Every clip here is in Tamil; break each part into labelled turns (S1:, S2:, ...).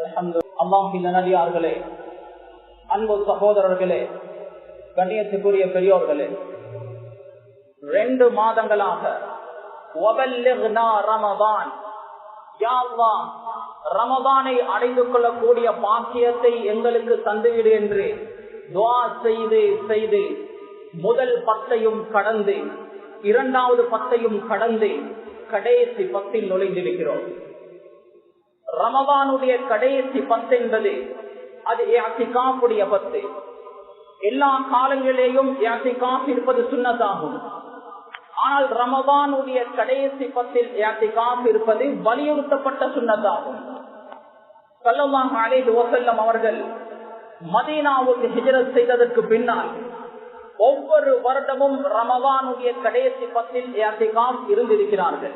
S1: அல்லாஹ்வின் நல்லடியார்களே, அன்பு சகோதரர்களே, கண்ணியத்துக்குரிய பெரியோர்களே, 2 மாதங்களாக ரமதானை அடைந்து கொள்ளக்கூடிய பாக்கியத்தை எங்களுக்கு தந்துவிடு என்று துஆ செய்து முதல் 10ஐயும் கடந்து 2வது 10ஐயும் கடந்து கடைசி 10இல் நுழைந்திருக்கிறோம். ரமதானுடைய கடைசி 10 என்பது அது இஅ்திகாஃபுடைய 10. எல்லா காலங்களிலேயும் இஅ்திகாஃப் இருப்பது சுன்னத்தாகும். ஆனால் ரமதானுடைய கடைசி 10இல் இஅ்திகாஃப் இருப்பது வலியுறுத்தப்பட்ட சுன்னத்தாகும். ஸல்லல்லாஹு அலைஹி வஸல்லம் அவர்கள் மதீனாவுக்கு ஹிஜ்ரத் செய்ததற்கு பின்னால் ஒவ்வொரு வருடமும் ரமதானுடைய கடைசி 10இல் இஅ்திகாஃப் இருந்திருக்கிறார்கள்.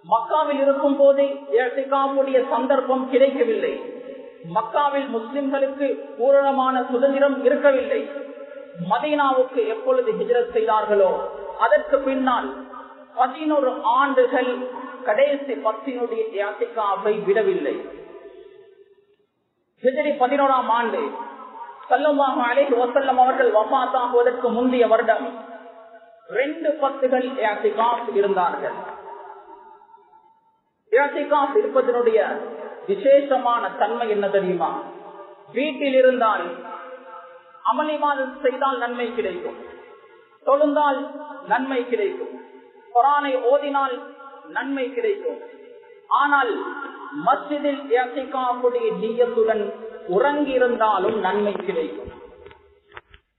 S1: மக்காவில் இருக்கும் போது இஅ்திகாஃபுடைய சந்தர்ப்பம் கிடைக்கவில்லை. மக்காவில் முஸ்லிம்களுக்கு பூரணமான சுதந்திரம் இருக்கவில்லை. மதீனாவுக்கு எப்பொழுது ஹிஜ்ரத் செய்தார்களோ அதற்கு பின்னால் 11 ஆண்டுகள் கடைசி 10இனுடைய இஅ்திகாஃபை விடவில்லை. ஹிஜ்ரி 11ஆம் ஆண்டு ஸல்லல்லாஹு அலைஹி வஸல்லம் அவர்கள் வஃபாத் ஆகுவதற்கு முந்தைய வருடம் 2 10கள் இஅ்திகாஃப் இருந்தார்கள். இஅ்திகாஃப் இருப்பதனுடைய விசேஷமான தன்மை என்ன தெரியுமா? வீட்டில் இருந்தால் அமளிமாதம் செய்தால் நன்மை கிடைக்கும், தொழுந்தால் நன்மை கிடைக்கும், குர்ஆனை ஓதினால் நன்மை கிடைக்கும். ஆனால் மஸ்ஜிதில் இஅ்திகாஃபுடைய நிய்யத்துடன் உறங்கி இருந்தாலும் நன்மை கிடைக்கும்.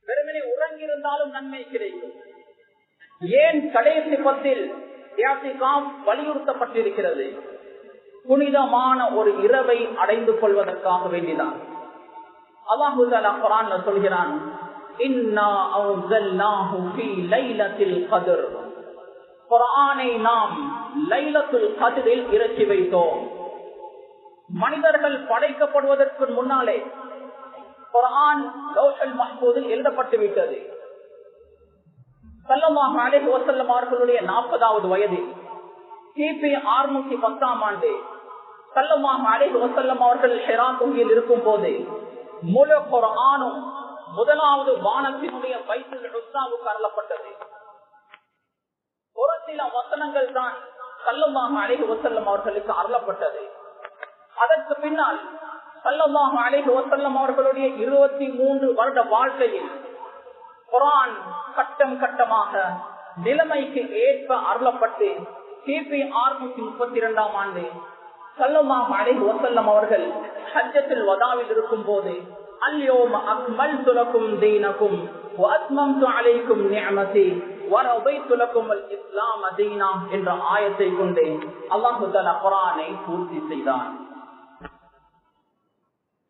S1: வெறுமனே உறங்கி இருந்தாலும் நன்மை கிடைக்கும். ஏன் கடைசி 10இல் இஅ்திகாஃப் வலியுறுத்தப்பட்டிருக்கிறது? புனிதமான ஒரு இரவை அடைந்து கொள்வதற்காக வேண்டிதான். அல்லாஹ் தஆலா குர்ஆன்ல சொல்கிறான், இன்னா அன்ஸல்னாஹு ஃபீ லைலத்தில் கத்ர். குர்ஆனை நாம் லைலத்துல் கத்ரில் இறக்கி வைத்தோம். மனிதர்கள் படைக்கப்படுவதற்கு முன்னாலே குர்ஆன் லௌஹுல் மஹ்பூதில் எழுதப்பட்டு விட்டது. ஸல்லல்லாஹு அலைஹி வஸல்லம் அவர்களுடைய 40வது வயதில் கிபி 610ஆம் ஆண்டு ஸல்லல்லாஹு அலைஹி வஸல்லம் அவர்கள் ஹிரா குகையில் இருக்கும் போது முழு குர்ஆனும் முதலாவது வானத்தினுடைய பைத்துல் உஸ்ஸாவுக்கு அருளப்பட்டது. ஒரு சில வசனங்கள் தான் ஸல்லல்லாஹு அலைஹி வஸல்லம் அவர்களுக்கு அருளப்பட்டது. அதற்கு பின்னால் ஸல்லல்லாஹு அலைஹி வஸல்லம் அவர்களுடைய 23 வருட வாழ்க்கையில் குர்ஆன் கட்டம் கட்டமாக நிலைமைக்கு ஏற்ப அருளப்பட்டு கிபி 632ஆம் ஆண்டு ஸல்லல்லாஹு அலைஹி வஸல்லம் அவர்கள் ஹஜ்ஜத்துல் வதாவில் இருக்கும் போது அல்யௌம அக்மல்து லகும் தீனகும் வ அத்மம்து அலைக்கும் நிஅமதி வ ரضيtu லகும் அல் இஸ்லாம் தீனா என்ற ஆயத்தை கொண்டு அல்லாஹ் தஆலா குர்ஆனை பூர்த்தி செய்தார்.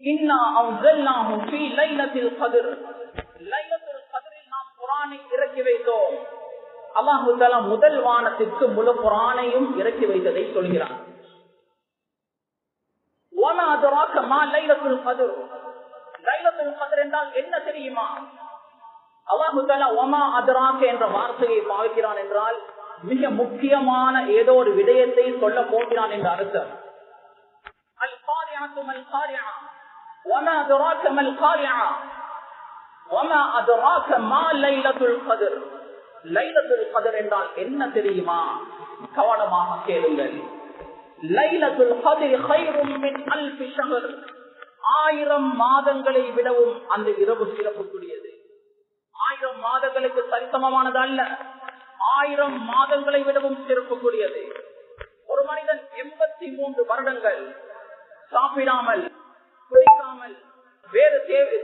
S1: இன்னா அன்ஸல்னாஹு ஃபீ லைலத்தில் கத்ர். லைலத்துல் கத்ரில் நாம் குர்ஆனை இறக்கி வைத்தோம். அல்லாஹ் தஆலா முதல் வானத்திற்கு முழு குர்ஆனையும் இறக்கி வைத்ததை சொல்கிறார். வமா அதராக மா லைலத்துல் கத்ர். லைலத்துல் கத்ர் என்றால் என்ன தெரியுமா? அல்லாஹ் தஆலா வமா அதராக என்ற வார்த்தையை பாவிக்கிறான் என்றால் மிக முக்கியமான ஏதோ ஒரு விடயத்தை சொல்ல போகிறான் என்ற அர்த்தம். அல் காரிஅத்து மல் காரிஅ வமா அதராக மல் காரிஅ வமா அதராக மா லைலத்துல் கத்ர். லைலத்துல் கத்ர் என்றால் என்ன தெரியுமா? கவனமாக கேளுங்கள். லைலத்துல் கத்ர் கைரும் மின் அல்ஃபி ஷஹர். 1000 மாதங்களை விடவும் அந்த இரவு சிறப்புக்குரியது. 1000 மாதங்களுக்கு சரிசமமானது அல்ல, 1000 மாதங்களை விடவும் சிறப்புக்குரியது. ஒரு மனிதன் 83 வருடங்கள் சாப்பிடாமல் குடிக்காமல் வேறு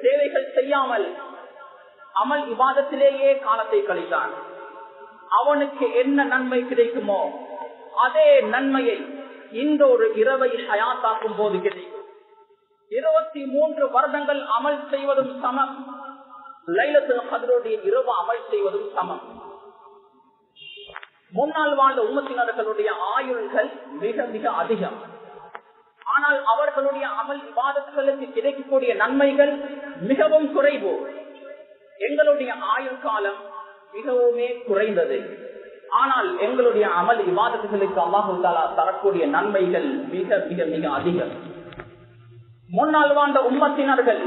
S1: சேவைகள் செய்யாமல் அமல் இபாதத்திலேயே காலத்தை கழித்தான். அவனுக்கு என்ன நன்மை கிடைக்குமோ அதே நன்மையை இந்த ஒரு இரவை ஹயாத்தாக்கும் போது கிடைக்கும். 23 வருடங்கள் அமல் செய்வதும் சமம், லைலத்துல் கத்ருடைய இரவு அமல் செய்வதும் சமம். முன்னால் வாழ்ந்த உம்மத்தினர்களுடைய ஆயுள்கள் மிக மிக அதிகம். ஆனால் அவர்களுடைய அமல் இபாதத்துகளுக்கு கிடைக்கக்கூடிய நன்மைகள் மிகவும் குறைவு. எங்களுடைய ஆயுள் காலம் மிகவுமே குறைந்தது. ஆனால் எங்களுடைய அமல் இபாதத்துகளுக்கு அல்லாஹ் தஆலா தரக்கூடிய நன்மைகள் மிக மிக மிக அதிகம். முன்னால் வாழ்ந்த உம்மத்தினர்கள்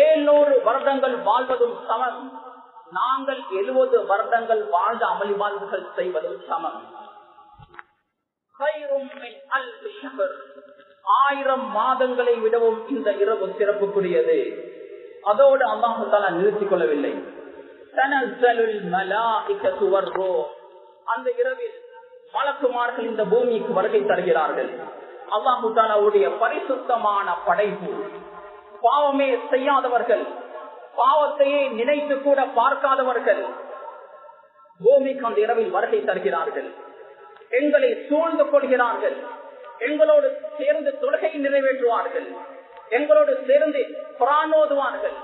S1: 700 வருடங்கள் வாழ்வதும் சமம், நாங்கள் 70 வருடங்கள் வாழ்ந்த அமளிவாழ்வுகள் செய்வதும் சமம். 1000 மாதங்களை விடவும் இந்த இரவு சிறப்புக்குரியது. அதோடு அல்லாஹ் தஆலா நிறுத்திக் கொள்ளவில்லை. தனஸ்ஸலுல் மலாயிகத்து வர்ரூஹ், அந்த இரவில் மலக்குமார்கள் இந்த பூமிக்கு வருகை தருகிறார்கள். அல்லாஹ் தஆலாவுடைய பரிசுத்தமான படைப்பு, பாவமே செய்யாதவர்கள், பாவத்தையே நினைத்து கூட பார்க்காதவர்கள் பூமிக்கு அந்த இரவில் வருகை தருகிறார்கள். எங்களை சூழ்ந்து கொள்கிறார்கள், எங்களோடு சேர்ந்து தொழுகை நிறைவேற்றுவார்கள், எங்களோடு சேர்ந்து குர்ஆன் ஓதுவார்கள்,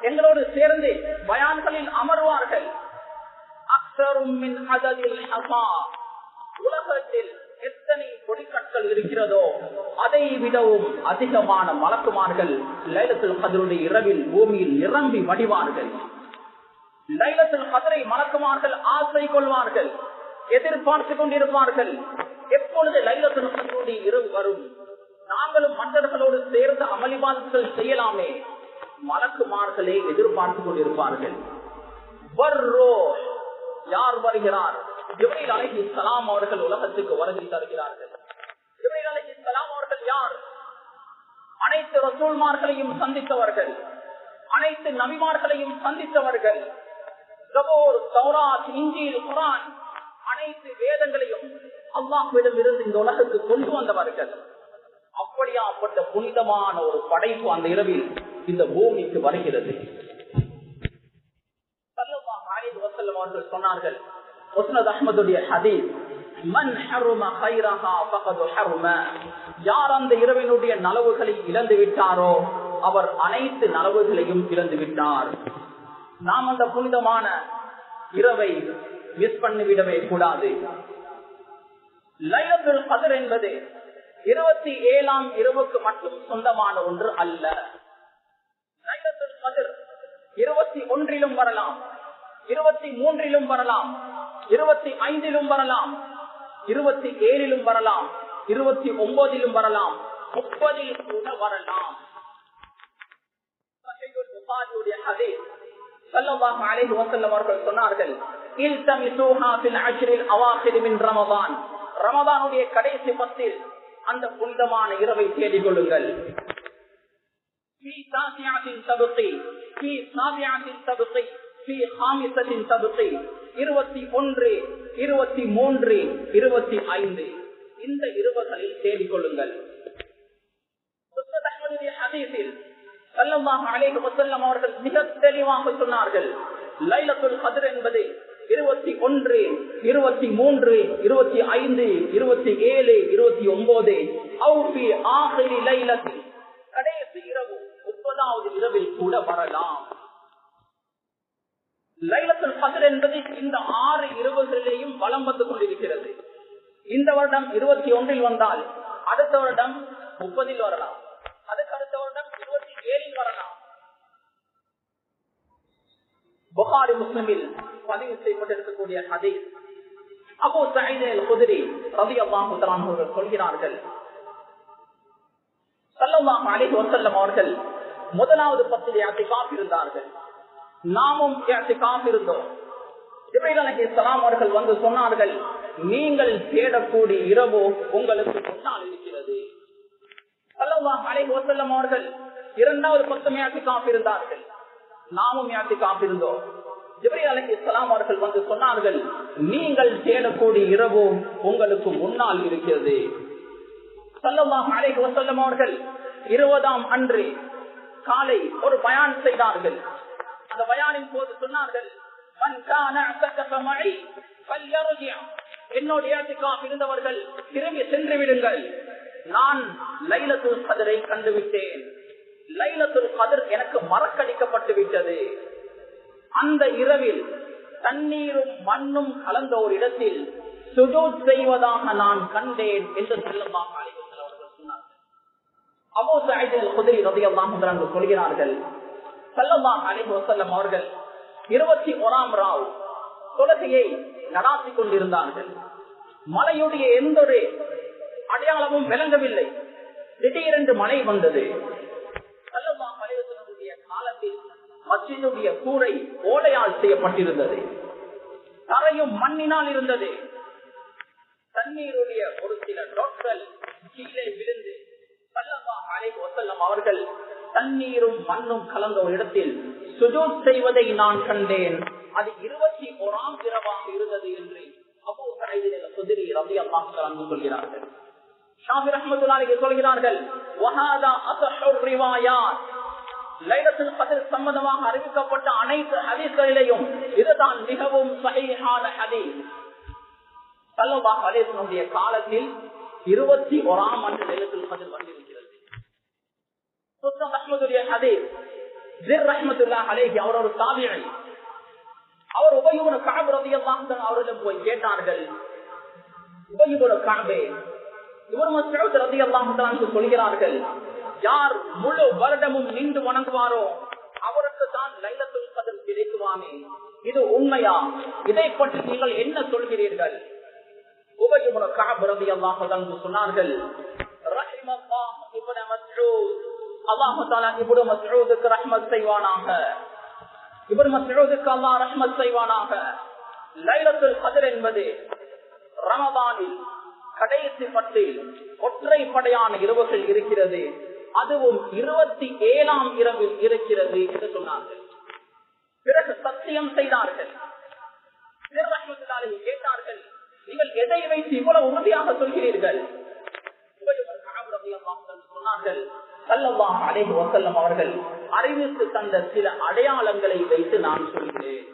S1: எங்களோடு சேர்ந்து பயான்களில் அமர்வார்கள். அக்ஸரும் மின் அததில் ஹஸா, உலகத்தில் எத்தனை பொடிக்கற்கள் இருக்கிறதோ அதை விடவும் அதிகமான மலக்குமார்கள் லைலத்துல் கத்ருடைய இரவில் பூமியில் நிரம்பி வடிவார்கள். லைலத்துல் கத்ரை மலக்குமார்கள் ஆசை கொள்வார்கள், எதிர்பார்த்து கொண்டிருப்பார்கள். எப்பொழுது லைலத்துல் கத்ருடைய இரவு வரும், நாங்களும் மற்றவர்களோடு சேர்ந்து அமளிவாதங்கள் செய்யலாமே, மலக்குமார்களே எதிர்பார்த்து கொண்டிருப்பார்கள். யார் வருகிறார்? ஜிப்ரீல் அலைஹிஸ்ஸலாம் அவர்கள் உலகத்துக்கு வருகை தருகிறார்கள். ஜிப்ரீல் அலைஹிஸ்ஸலாம் அவர்கள் யார்? அனைத்து ரசூல்மார்களையும் சந்தித்தவர்கள், அனைத்து நபிமார்களையும் சந்தித்தவர்கள். ஜபூர், தௌராத், இன்ஜீல், குர்ஆன் அனைத்து வேதங்களையும் அல்லாஹ்விடம் இருந்து இந்த உலகத்துக்கு கொண்டு வந்தவர்கள். அப்படியாப்பட்ட புனிதமான ஒரு படைப்பு அந்த இரவில் இந்த பூமிக்கு வருகிறது. ஸல்லல்லாஹு அலைஹி வஸல்லம் அவர்கள் சொன்னார்கள், முஸ்னத் அஹ்மதுடைய ஹதீஸ், மன் ஹர்ம கைரஹா ஃபகத் ஹர்ம, யார் அந்த இரவினுடைய நலவுகளை இழந்து விட்டாரோ அவர் அனைத்து நலவுகளையும் இழந்து விட்டார். நாம் அந்த புனிதமான இரவை மிஸ் பண்ணிவிடவே கூடாது. லைலத்துல் கத்ர் என்பது 27ஆம் இரவுக்கு மட்டும் சொந்தமான ஒன்று அல்ல. லைலத்துல் கத்ர் 21 வரலாம், 23 வரலாம், 25 வரலாம், 27 வரலாம், 29 வரலாம், 30 கூட வரலாம். சஹீஹுல் புகாரியுடைய ஹதீஸ், ஸல்லல்லாஹு அலைஹி வஸல்லம் அவர்கள் சொன்னார்கள், இல்தமிஸூஹா ஃபில் அஷ்ரில் அவாகிர் மின் ரமதான், ரமதானுடைய கடைசி 10 அந்த புனிதமான இரவை தேடிக் கொள்ளுங்கள். ஃபீ தாசியாத்தின் தபுகி, ஃபீ சாபியாத்தின் தபுகி, ஃபீ ஹாமிஸத்தின் தபுகி, 21, 23, 25 இந்த இரவுகளில் தேடிக் கொள்ளுங்கள். முஸ்னத் அஹ்மதுடைய ஹதீஸில் ஸல்லல்லாஹு அலைஹி வஸல்லம் அவர்கள் மிக தெளிவாக சொன்னார்கள், லைலத்துல் கத்ர் என்பது 21, 23, 25, 27, 29 அவு ஃபீ ஆகிரி லைலத்தில், கடைசி இரவு 30வது இரவில் கூட வரலாம். லைலத்துல் கத்ர் என்பது இந்த 6 இரவுகளிலேயும் வலம் வந்து கொண்டிருக்கிறது. இந்த வருடம் 21 வந்தால் அடுத்த வருடம் 30 வரலாம், அதுக்கு அடுத்த வருடம் 27 வரலாம். புகாரி முஸ்லிமில் பதிவு செய்யப்பட்டிருக்கக்கூடிய ஹதீஸ், அபூ சயீத் அல்-குத்ரி ரலியல்லாஹு தஆலா அவர்கள் சொல்கிறார்கள், ஸல்லல்லாஹு அலைஹி வஸல்லம் அவர்கள் முதலாவது 10 இஅ்திகாஃப் இருந்தார்கள், நாமும் இஅ்திகாஃப் இருந்தோம். ஜிப்ரீல் அலைஹிஸ்ஸலாம் அவர்கள் வந்து சொன்னார்கள், நீங்கள் தேடக்கூடிய இரவு உங்களுக்கு முன்னால் இருக்கிறது. ஸல்லல்லாஹு அலைஹி வஸல்லம் அவர்கள் இரண்டாவது 10 இஅ்திகாஃப் இருந்தார்கள், நாமும் இஅ்திகாஃப் இருந்தோம். ஜிப்ரீல் அலைஹிஸ்ஸலாம் அவர்கள் வந்து சொன்னார்கள், நீங்கள் தேடக்கூடிய இரவு உங்களுக்கு முன்னால் இருக்கிறது. ஸல்லல்லாஹு அலைஹி வஸல்லம் அவர்கள் 20ஆம் அன்று காலை ஒரு பயான் செய்தார்கள். அந்த பயானின் போது சொன்னார்கள், மன் கான அத்தகஃப மஇ ஃபல்யர்ஜி, என்னோட இஅ்திகாஃப் இருந்தவர்கள் திரும்பி சென்று விடுங்கள். நான் லைலத்துல் கத்ரை கண்டுவிட்டேன், லைலத்துல் கத்ர் எனக்கு மறக்கடிக்கப்பட்டு விட்டது. அந்த இரவில் தண்ணீரும் மண்ணும் கலந்த ஒரு இடத்தில் சுஜூத் செய்வதாக நான் கண்டேன் என்று ஸல்லல்லாஹு அலைஹி வஸல்லம் அவர்கள் சொன்னார்கள். அபூ சயீத் அல்-குத்ரி ரலியல்லாஹு அன்ஹு சொல்கிறார்கள், ஸல்லல்லாஹு அலைஹி வஸல்லம் அவர்கள் 21ஆம் ராவ் தொழுகையை நடாத்திக் கொண்டிருந்தார்கள். மழையுடைய எந்த ஒரு அடையாளமும் விளங்கவில்லை. திடீரென்று மழை வந்தது. மஸ்ஜிதுடைய கூரை ஓலையால் செய்யப்பட்டிருந்தது, தரையும் மண்ணினால் இருந்தது. தண்ணீருடைய ஒரு சில டொட்கள் கீழே விழுந்து ஸல்லல்லாஹு அலைஹி வஸல்லம் அவர்கள் தண்ணீரும் மண்ணும் கலந்த ஒரு இடத்தில் சுஜூத் செய்வதை நான் கண்டேன். அது 21ஆம் இரவாக இருந்தது என்று அபூ ஸஈத் அல்-குத்ரி ரலியல்லாஹு அன்ஹு சொல்கிறார்கள். ஷாஃபி ரஹ்மத்துல்லாஹி அலைஹி சொல்கிறார்கள், வஹாதா அஸஹு ரிவாயாத், லைலத்துல் கத்ர் சம்பந்தமாக அறிவிக்கப்பட்ட அனைத்து ஹதீஸ்களிலேயும் இதுதான் மிகவும் ஸஹீஹான ஹதீஸ். ஸல்லல்லாஹு அலைஹி வஸல்லம் காலத்தில் 21ஆம் ஆண்டு லைலத்துல் கத்ர் வந்திருக்கிறது. சுத்தம் அஹ்மதுடைய ஹதீஸ் ஜிர் ரஹ்மத்துல்லாஹி அலைஹி அவர் ஒரு தாபிஈ. அவர் உபய் இப்னு கஅப் ரலியல்லாஹு அன்ஹு அவரிடம் போய் கேட்டார்கள், உபய் இப்னு கஅப் இப்னு மஸ்ஊத் ரலியல்லாஹு அன்ஹு சொல்கிறார்கள், யார் முழு வருடமும் நின்று வணங்குவாரோ அவருக்கு தான் லைலத்துல் கத்ர் கிடைக்குமாமே, இது உண்மையா? இதை பற்றி நீங்கள் என்ன சொல்கிறீர்கள்? உபய் இப்னு கஅப் ரலியல்லாஹு அன்ஹு சொன்னார்கள், ரஹிமல்லாஹ் இப்னு மஸ்ஊத், அல்லாஹ் தஆலா இப்னு மஸ்ஊதுக்கு ரஹ்மத் செய்வானாக, இப்னு மஸ்ஊதுக்கு அல்லாஹ் ரஹ்மத் செய்வானாக. லைலத்துல் கத்ர் என்பது ரமதானில் கடைசி 10 ஒற்றைப்படையான இரவுகள் இருக்கிறது, அதுவும் 27ஆம் இரவில் இருக்கிறது என்று சொன்னார்கள். பிறகு சத்தியம் செய்தார்கள். கேட்டார்கள், நீங்கள் எதை வைத்து இவ்வளவு உறுதியாக சொல்கிறீர்கள்? சொன்னார்கள், ஸல்லல்லாஹு அலைஹி வஸல்லம் அவர்கள் அறிவித்து தந்த சில அடையாளங்களை வைத்து நான் சொல்கிறேன்.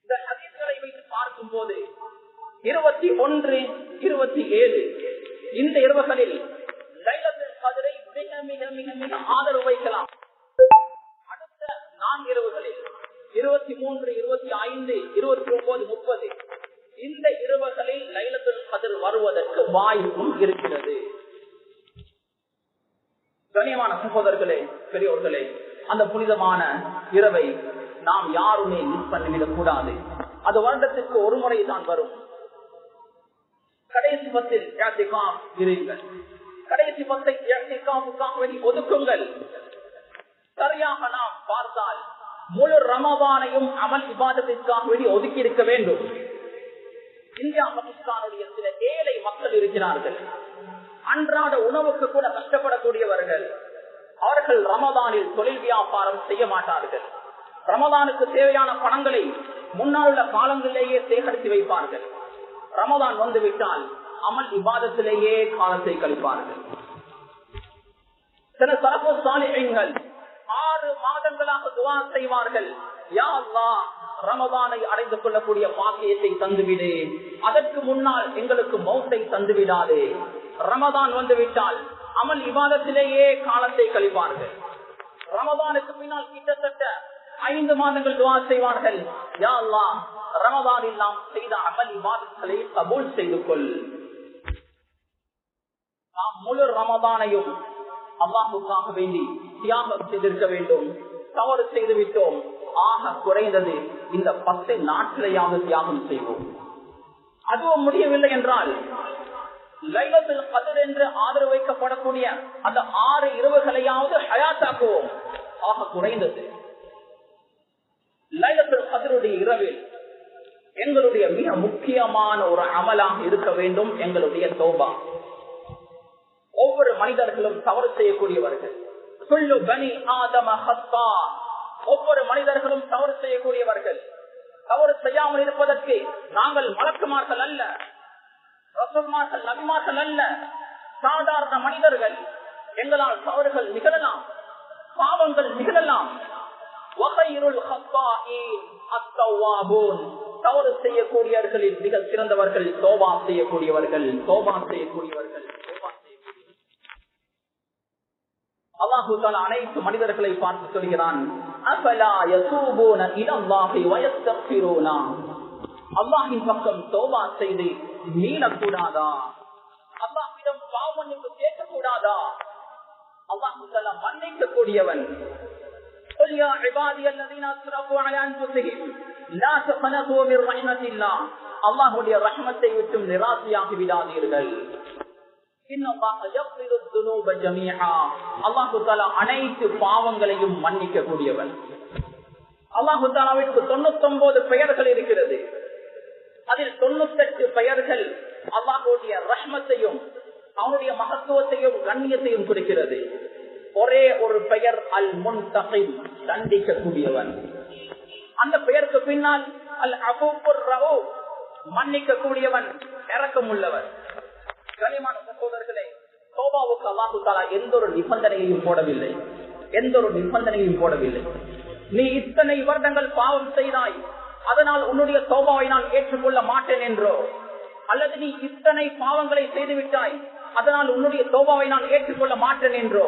S1: இந்த ஹதீஸ்களை வைத்து பார்க்கும் போது 21, 27 இந்த இரவுகளில் லைலத்துல் கத்ரை மிக மிக மிக மிக ஆதரவு வைக்கலாம். அடுத்த 4 இரவுகளில் 23, 25, 29, 30 இந்த இரவுகளில் லைலத்துல் கத்ர் வருவதற்கு வாய்ப்பும் இருக்கிறது. கண்ணியமான சகோதரர்களே, பெரியோர்களே, அந்த புனிதமான இரவை நாம் யாருமே மிஸ் பண்ணிவிடக் கூடாது. அது வருடத்திற்கு ஒரு முறை தான் வரும். கடைசி 10 இஅ்திகாஃப் இருங்கள். கடைசி 10 இஅ்திகாஃபுக்காக வேண்டி ஒதுக்குங்கள். சரியாக நாம் பார்த்தால் முழு ரமதானையும் அமல் இபாதத்திற்காக வேண்டி ஒதுக்கி இருக்க வேண்டும். இந்தியா பாகிஸ்தானுடைய சில ஏழை மக்கள் இருக்கிறார்கள், அன்றாட உணவுக்கு கூட கஷ்டப்படக்கூடியவர்கள். அவர்கள் ரமதானில் தொழில் வியாபாரம் செய்ய மாட்டார்கள். ரமதானுக்கு தேவையான பணங்களை முன்னால் உள்ள காலங்களிலேயே சேகரித்து வைப்பார்கள். ரமதான் வந்துவிட்டால் அமல் இபாதத்திலேயே காலத்தை கழிப்பார்கள். சில சலஃபு சாலிஹீன்கள் 6 மாதங்களாக துஆ செய்வார்கள், யா அல்லாஹ் ரமதானை அடைந்து கொள்ளக்கூடிய பாக்கியத்தை தந்துவிடு, அதற்கு முன்னால் எங்களுக்கு மௌத்தை தந்துவிடாதே. ரமதான் வந்துவிட்டால் அமல் இபாதத்திலேயே காலத்தை கழிப்பார்கள். ரமதானுக்கு பின்னால் கிட்டத்தட்ட 5 மாதங்கள் துஆ செய்வார்கள், யா அல்லாஹ் ரமதானில் நாம் செய்த அமல் இபாதத்களை கபூல் செய்து கொள். நாம் முழு ரமதானையும் அல்லாஹ்வுக்காக வேண்டி தியாகம் செய்திருக்க வேண்டும். தவறு செய்து விட்டோம், ஆக குறைந்தது இந்த 10 நாட்களையாவது தியாகம் செய்வோம். அதுவும் முடியவில்லை என்றால் லைலத்துல் கத்ர் என்று ஆதரவு வைக்கப்படக்கூடிய அந்த 6 இரவுகளையாவது ஹயாத்தாக்குவோம். ஆக குறைந்தது லைலத்துல் கத்ருடைய இரவில் எங்களுடைய மிக முக்கியமான ஒரு அமலாக இருக்க வேண்டும் எங்களுடைய தௌபா. ஒவ்வொரு மனிதர்களும் தவறு செய்யக்கூடியவர்கள். குல்லு பனி ஆதம ஹத்தா, ஒவ்வொரு மனிதர்களும் தவறு செய்யக்கூடியவர்கள். தவறு செய்யாமல் இருப்பதற்கு நாங்கள் மலக்குமார்கள் அல்ல, ரசூல்மார்கள், நபிமார்கள் அல்ல, சாதாரண மனிதர்கள். எங்களால் தவறுகள் நிகழலாம், பாவங்கள் நிகழலாம். தவறு செய்யக்கூடியவர்களில் மிக சிறந்தவர்கள் தௌபா செய்யக்கூடியவர்கள். அல்லாஹு தஆலா அனைத்து மனிதர்களை பார்த்து சொல்கிறான், அஃபலா யதூபூன இலல்லாஹி வயஸ்தக்ஃபிரூன, அல்லாஹ்வின் பக்கம் தௌபா செய்து மீளக்கூடாதா? அல்லாஹ்விடம் பாவ மன்னிப்பு கேட்கக்கூடாதா? அல்லாஹு தஆலா மன்னிக்க கூடியவன். قل يا عبادي الذين اسرفوا على انفسهم لا تقنطوا من رحمة الله, அல்லாஹ்வுடைய ரஹ்மத்தை விட்டு நிராசையாகி விடாதீர்கள். அல்லாஹு தஆலா அனைத்து பாவங்களையும் மன்னிக்க கூடியவன். அல்லாஹு தஆலாவிற்கு 99 பெயர்கள் இருக்கிறது. அதில் 98 பெயர்கள் அல்லாஹ்வுடைய ரஹ்மத்தையும் அவனுடைய மகத்துவத்தையும் கண்ணியத்தையும் குறிக்கிறது. ஒரே ஒரு பெயர் அல் முன்தகிம், தண்டிக்க கூடியவன். அந்த பெயருக்கு பின்னால் அல் அஃபூர் ரഊஃப், மன்னிக்க கூடியவன், இரக்கம் உள்ளவர். கனிமான சகோதரர்களே, தௌபாவுக்கு அல்லாஹு தஆலா எந்த ஒரு நிபந்தனையையும் போடவில்லை. நீ இத்தனை வருடங்கள் பாவம் செய்தாய், அதனால் உன்னுடைய தௌபாவை நான் ஏற்றுக்கொள்ள மாட்டேன் என்றோ, அல்லது நீ இத்தனை பாவங்களை செய்துவிட்டாய், அதனால் உன்னுடைய தௌபாவை நான் ஏற்றுக்கொள்ள மாட்டேன் என்றோ,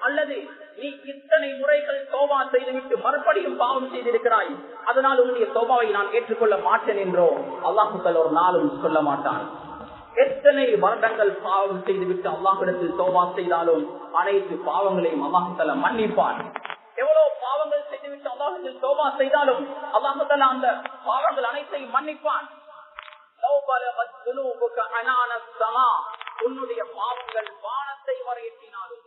S1: அல்லது நீ இத்தனை முறைகள் தௌபா செய்துவிட்டு மறுபடியும் பாவம் செய்திருக்கிறாய், அதனால் உன்னுடைய தௌபாவை நான் ஏற்றுக்கொள்ள மாட்டேன் என்றோ அல்லாஹ் தஆலா ஒரு நாளும் சொல்ல மாட்டான். எத்தனை வருடங்கள் பாவம் செய்துவிட்டு அல்லாஹ்விடத்தில் தௌபா செய்தாலும் அனைத்து பாவங்களையும் அல்லாஹ் தஆலா மன்னிப்பான். எவ்வளவு பாவங்கள் செய்துவிட்டு அல்லாஹ்விடத்தில் தௌபா செய்தாலும் அல்லாஹ் தஆலா அந்த பாவங்கள் அனைத்தையும் மன்னிப்பான். உன்னுடைய பாவங்கள் வானத்தை வரை எட்டினாலும்,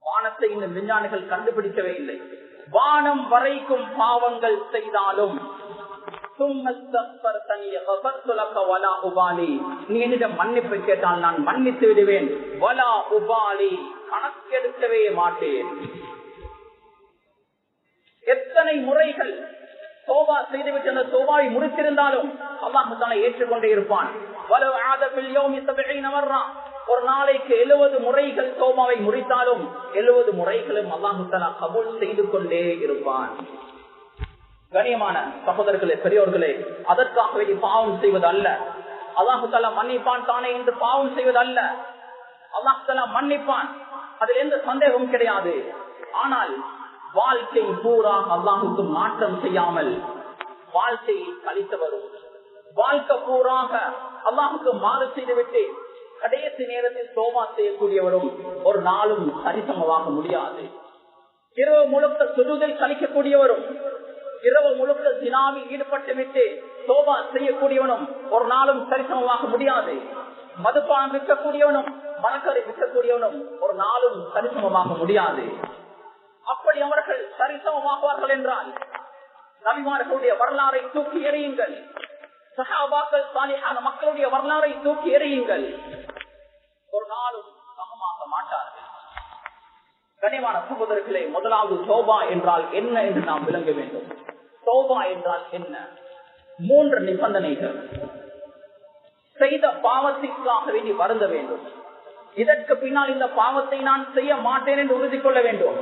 S1: வானத்தை இந்த விஞ்ஞானிகள் கண்டுபிடிக்கவே இல்லை, வானம் வரைக்கும் பாவங்கள் செய்தாலும் நீ என்னிடம் மன்னிப்பு கேட்டால் நான் மன்னித்து விடுவேன். வலா உபாலி, கணக்கெடுக்கவே மாட்டேன். எத்தனை முறைகள் தௌபா செய்துவிட்டு அந்த தௌபாவை முடித்திருந்தாலும் அல்லாஹ் தஆலா ஏற்றுக்கொண்டே இருப்பான். ஒரு நாளைக்கு 70 முறைகள் தௌபாவை முடித்தாலும் 70 முறைகளும் அல்லாஹ் தஆலா கபூல் செய்து கொண்டே இருப்பான். கண்ணியமான சகோதரர்களே, பெரியோர்களே, அதற்காக வேண்டி பாவம் செய்வது அல்ல. அல்லாஹ் தஆலா மன்னிப்பான் தானே என்று பாவம் செய்வது அல்ல. அல்லாஹ் தஆலா மன்னிப்பான், அதில் எந்த சந்தேகமும் கிடையாது. ஆனால் வாழ்க்கை பூரா அல்லாஹுக்கு மாற்றம் செய்யாமல் வாழ்க்கையை கழித்தவரும், வாழ்க்கை பூராக அல்லாஹுக்கு மாறு செய்துவிட்டு கடைசி நேரத்தில் தௌபா செய்யக்கூடியவரும் ஒரு நாளும் சரிசமமாக முடியாது. இரவு முழுக்க சுஜூதில் கழிக்கக்கூடியவரும், இரவு முழுக்க ஜினாவில் ஈடுபட்டு விட்டு தௌபா செய்யக்கூடியவனும் ஒரு நாளும் சரிசமமாக முடியாது. மதுபானம் விற்கக்கூடியவனும் மரக்கரை விற்கக்கூடியவனும் ஒரு நாளும் சரிசமமாக முடியாது. அப்படி அவர்கள் சரிசமமாகுவார்கள் என்றால் நபிமார்களுடைய வரலாறை தூக்கி எறியுங்கள், சஹாபாக்கள் சாலிஹான மக்களுடைய வரலாறை தூக்கி எறியுங்கள், ஒரு நாளும் சமமாக மாட்டார்கள். கனிவான சகோதரர்களே, முதலாவது தௌபா என்றால் என்ன என்று நாம் விளங்க வேண்டும். தௌபா என்றால் என்ன? 3 நிபந்தனைகள். செய்த பாவத்திற்காக வேண்டி வருந்த வேண்டும். இதற்கு பின்னால் இந்த பாவத்தை நான் செய்ய மாட்டேன் என்று உறுதி கொள்ள வேண்டும்.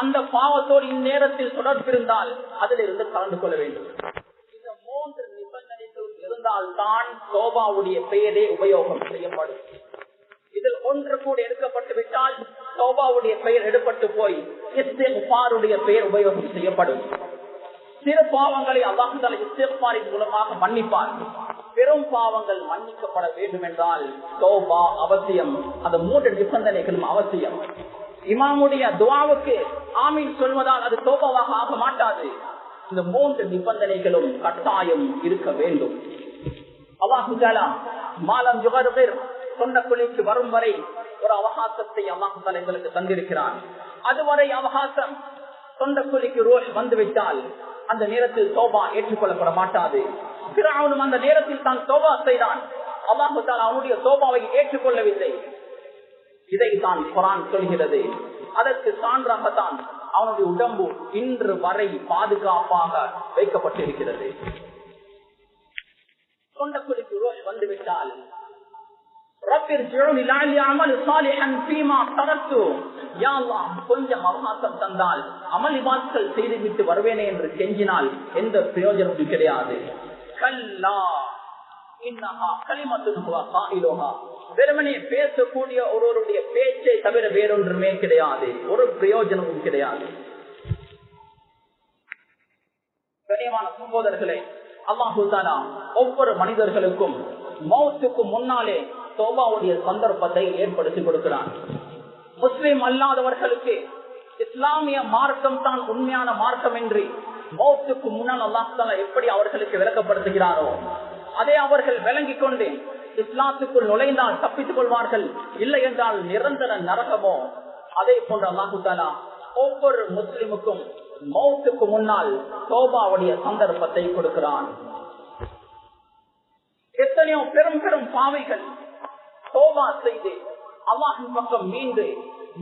S1: அந்த பாவத்தோடு இந்நேரத்தில் தொடர்பிருந்தால் அதிலிருந்து கலந்து கொள்ள வேண்டும். இந்த 3 நிபந்தனைகள் இருந்தால்தான் தௌபாவுடைய பெயரே உபயோகம் செய்யப்படும். இதில் ஒன்று கூட எடுக்கப்பட்டு விட்டால் தௌபாவுடைய பெயர் எடுப்பட்டு போய் இஸ்திக்ஃபாருடைய பெயர் உபயோகம் செய்யப்படும். சிறு பாவங்களை அல்லாஹ் தஆலா இஸ்திக்ஃபாரின் மூலமாக மன்னிப்பார். பெரும் பாவங்கள் மன்னிக்கப்பட வேண்டும் என்றால் தௌபா அவசியம். அந்த 3 நிபந்தனைகளும் அவசியம். இமாமுடைய துஆவுக்கு ஆமீன் சொல்வதால் அது தௌபாவாக ஆக மாட்டாது. இந்த 3 நிபந்தனைகளும் கட்டாயம் இருக்க வேண்டும். அல்லாஹ் தஆலா மாலம் யுகர்கிர், சொன்ன குழிக்கு வரும் வரை ஒரு அவகாசத்தை அல்லாஹ் தஆலா எங்களுக்கு தந்திருக்கிறான். அதுவரை அவகாசம், சொந்த குழிக்கு ரோஷ் வந்துவிட்டால் அந்த நேரத்தில் தௌபா ஏற்றுக்கொள்ளப்பட மாட்டாது. ஃபிரௌனும் அந்த நேரத்தில் தான் தௌபா செய்தான். அல்லாஹ் தஆலா அவனுடைய தௌபாவை ஏற்றுக்கொள்ளவில்லை. இதைத்தான் குர்ஆன் சொல்கிறது. அதற்கு சான்றாகத்தான் அவனுடைய உடம்பு இன்று வரை பாதுகாப்பாக வைக்கப்பட்டிருக்கிறது. சொந்த குழிக்கு ரோஷ் வந்துவிட்டால் கொஞ்சம் அவகாசம் தந்தால் அமல் இபாதத்துகள் செய்துவிட்டு வருவேனே என்று கெஞ்சினால் எந்த பிரயோஜனமும் கிடையாது. வெறுமனே பேசக்கூடிய ஒருவருடைய பேச்சை தவிர வேறொன்றுமே கிடையாது, ஒரு பிரயோஜனமும் கிடையாது. கனியமான சகோதரர்களே, அல்லாஹ் தஆலா ஒவ்வொரு மனிதர்களுக்கும் மௌத்துக்கு முன்னாலே தௌபாவுடைய சந்தர்ப்பத்தை ஏற்படுத்தி கொடுக்கிறான். முஸ்லிம் அல்லாதவர்களுக்கு இஸ்லாமிய மார்க்கம் தான் உண்மையான மார்க்கம் என்று மௌத்துக்கு முன்னால் அல்லாஹ் தஆலா எப்படி அவர்களுக்கு விளக்கப்படுத்துகிறாரோ அதை அவர்கள் விளங்கிக் கொண்டு இஸ்லாத்துக்குள் நுழைந்தால் தப்பித்துக் கொள்வார்கள், இல்லை என்றால் நிரந்தர நரகமோ. அதே போன்ற அல்லாஹு தஆலா ஒவ்வொரு முஸ்லிமுக்கும் மௌத்துக்கு முன்னால் தௌபாவுடைய சந்தர்ப்பத்தை கொடுக்கிறான். எத்தனையோ பெரும் பெரும் பாவைகள் தௌபா செய்து அல்லாஹ்வின் பக்கம் மீண்டு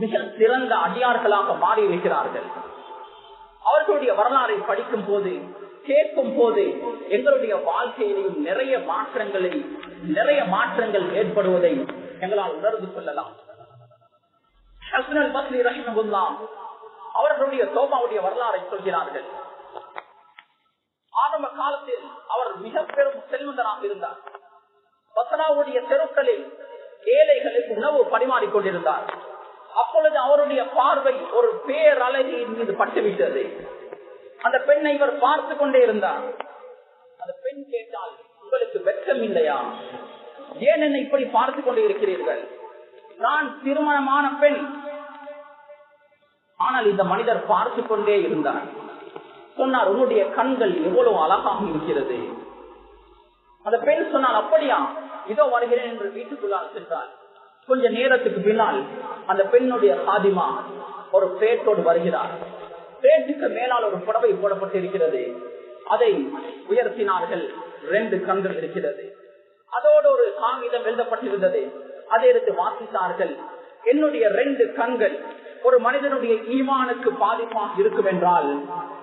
S1: மிக சிறந்த அடியார்களாக மாறி இருக்கிறார்கள். அவர்களுடைய வரலாறை படிக்கும் போது கேட்கும் போது எங்களுடைய வாழ்க்கையிலையும் நிறைய மாற்றங்கள் ஏற்படுவதை எங்களால் உணர்ந்து கொள்ளலாம். ஹஸன் அல் பஸ்ரி ரஹிமஹுல்லாஹ் அவர்களுடைய தௌபாவுடைய வரலாறை சொல்கிறார்கள். ஆரம்ப காலத்தில் அவர் மிக பெரும் செல்வந்தராக இருந்தார். பஸ்ராவுடைய தெருக்களில் ஏழைகளுக்கு உணவு பரிமாறிக் கொண்டிருந்தார். அப்பொழுது அவருடைய பார்வை ஒரு பேரழகியின் மீது பட்டுவிட்டது. அந்த பெண்ணை இவர் பார்த்து கொண்டே இருந்தார். அந்த பெண் கேட்டால், உங்களுக்கு வெட்கம் இல்லையா? ஏன் என்னை இப்படி பார்த்து கொண்டே இருக்கிறீர்கள்? நான் திருமணமான பெண். ஆனால் இந்த மனிதர் பார்த்து கொண்டே இருந்தார். சொன்னார், உன்னுடைய கண்கள் எவ்வளவு அழகாக இருக்கிறது. அந்த பெண் சொன்னால், அப்படியா, இதோ வருகிறேன் என்று வீட்டுக்குள்ளால் சென்றார். கொஞ்ச நேரத்துக்கு பின்னால் அந்த பெண்ணுடைய சாதிமா ஒரு பேட்டோடு வருகிறார். பேட்டுக்கு மேலால் ஒரு புடவை போடப்பட்டிருக்கிறது. அதை உயர்த்தினார்கள். 2 கண்கள் இருக்கிறது. அதோடு ஒரு காகிதம் எழுதப்பட்டிருந்தது. அதை எடுத்து வாசித்தார்கள். என்னுடைய 2 கண்கள் ஒரு மனிதனுடைய ஈமானுக்கு பாதிப்பாக இருக்கும் என்றால்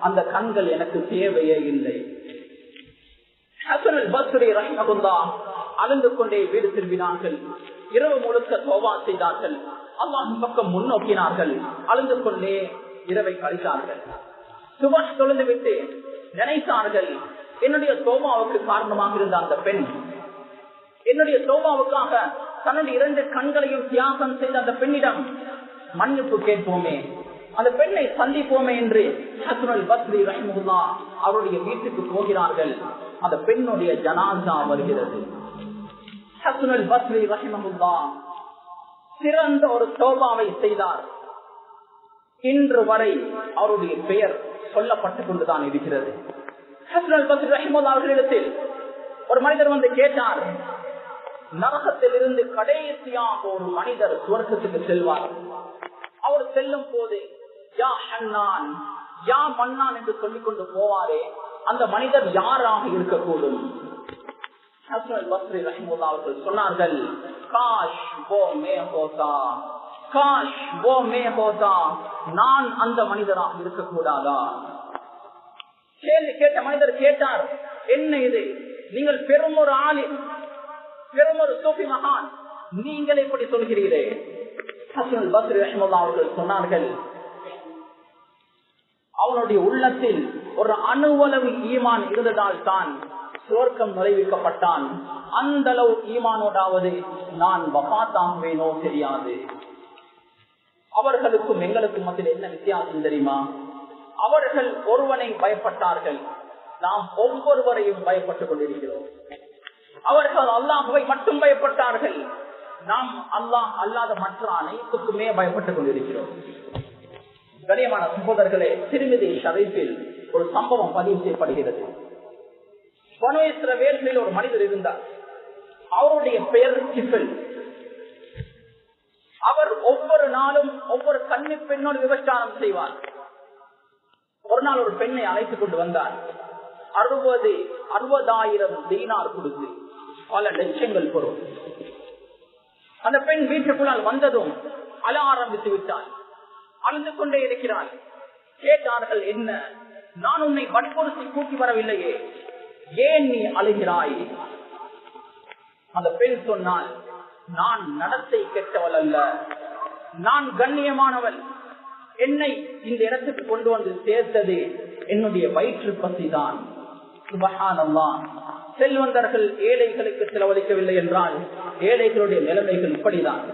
S1: அந்த கண்கள் எனக்கு தேவையே இல்லை. ஹஸன் அல் பஸ்ரி ரஹிமஹுல்லாஹ் அழுந்து கொண்டே வீடு திரும்பினார்கள். இரவு முழுக்க தௌபா செய்தார்கள். அல்லாஹ்வின் பக்கம் முன்னோக்கினார்கள். அழுந்து கொண்டே இரவை கழித்தார்கள். சுபஹ் தொழுது விட்டு நினைத்தார்கள், என்னுடைய தௌபாவுக்கு காரணமாக இருந்த அந்த பெண், என்னுடைய தௌபாவுக்காக தன்னுடைய 2 கண்களையும் தியாகம் செய்த அந்த பெண்ணிடம் மன்னிப்பு கேட்போமே, அந்த பெண்ணை சந்திப்போமே என்று ஹஸன் அல் பஸ்ரி ரஹிமஹுல்லாஹ் அவருடைய வீட்டுக்கு போகிறார்கள். அந்த பெண்ணுடைய ஜனாஸா வருகிறது. ஹஸன் அல் பஸ்ரி ரஹிமஹுல்லாஹ் சிறந்த ஒரு தௌபாவை செய்தார். இன்று வரை அவருடைய பெயர் சொல்லப்பட்டுக் கொண்டுதான் இருக்கிறது. ஹஸன் அல் பஸ்ரி ரஹிமஹுல்லாஹ் அவர்களிடத்தில் ஒரு மனிதர் வந்து கேட்டார், நரகத்தில் இருந்து கடைசியாக ஒரு மனிதர் சுவர்க்கத்துக்கு செல்வார். அவர் செல்லும் போது யா ஹன்னான், யா மன்னான் என்று சொல்லிக் கொண்டு போவாரே, அந்த மனிதர் யாராக இருக்கக்கூடும்? ஹஸன் அல் பஸ்ரி ரஹிமஹுல்லாஹ் அவர்கள் சொன்னார்கள், காஷ் வோ மே ஹோதா, காஷ் வோ மே ஹோதா, நான் அந்த மனிதராக இருக்கக்கூடாதா? கேள்வி கேட்ட மனிதர் கேட்டார், என்ன இது, நீங்கள் பெரும் ஒரு ஆலிம், பெரும் ஒரு சூஃபி மகான், நீங்கள் எப்படி சொல்கிறீரே? ஹஸன் அல் பஸ்ரி ரஹிமஹுல்லாஹ் அவர்கள் சொன்னார்கள், அவனுடைய உள்ளத்தில் ஒரு அணுவளவு ஈமான் இருந்ததால் தான் சுவர்க்கம் நுழைவிக்கப்பட்டான். அந்த அளவு ஈமானோடாவது நான் வஃபாத்தாகுவேனோ தெரியாது. அவர்களுக்கும் எங்களுக்கும் மத்தியில் என்ன வித்தியாசம் தெரியுமா? அவர்கள் ஒருவனை பயப்பட்டார்கள், நாம் ஒவ்வொருவரையும் பயப்பட்டுக் கொண்டிருக்கிறோம். அவர்கள் அல்லாஹ்வை மட்டும் பயப்பட்டார்கள், நாம் அல்லாஹ் அல்லாத மற்ற அனைத்துக்குமே பயப்பட்டுக் கொண்டிருக்கிறோம். கண்ணியமான சகோதரர்களே, திருமிதி ஷரீஃபில் ஒரு சம்பவம் பதிவு செய்யப்படுகிறது. பனு இஸ்ரவேலில் ஒரு மனிதர் இருந்தார். அவருடைய பெயர் கிஃபில். அவர் ஒவ்வொரு நாளும் ஒவ்வொரு கன்னி பெண்ணோடு விபச்சாரம் செய்வார். ஒரு நாள் ஒரு பெண்ணை அழைத்துக் கொண்டு வந்தார். 60,000 தீனார் கொடுத்து பல லட்சங்கள் பொருள். அந்த பெண் வீட்டுக்குள்ளால் வந்ததும் அழ ஆரம்பித்து விட்டார். அழுது கொண்டே இருக்கிறாள். கேட்டார்கள், என்ன, நான் உன்னை வற்புறுத்தி கூட்டி வரவில்லையே, ஏன் நீ அழுகிறாய்? அந்த பெண் சொன்னால், நான் நடத்தை கெட்டவள் அல்ல, நான் கண்ணியமானவள். என்னை இந்த இடத்துக்கு கொண்டு வந்து சேர்த்தது என்னுடைய வயிற்று பசிதான். சுப்ஹானல்லாஹ். செல்வந்தர்கள் ஏழைகளுக்கு செலவழிக்கவில்லை என்றால் ஏழைகளுடைய நிலைமைகள் இப்படிதான்.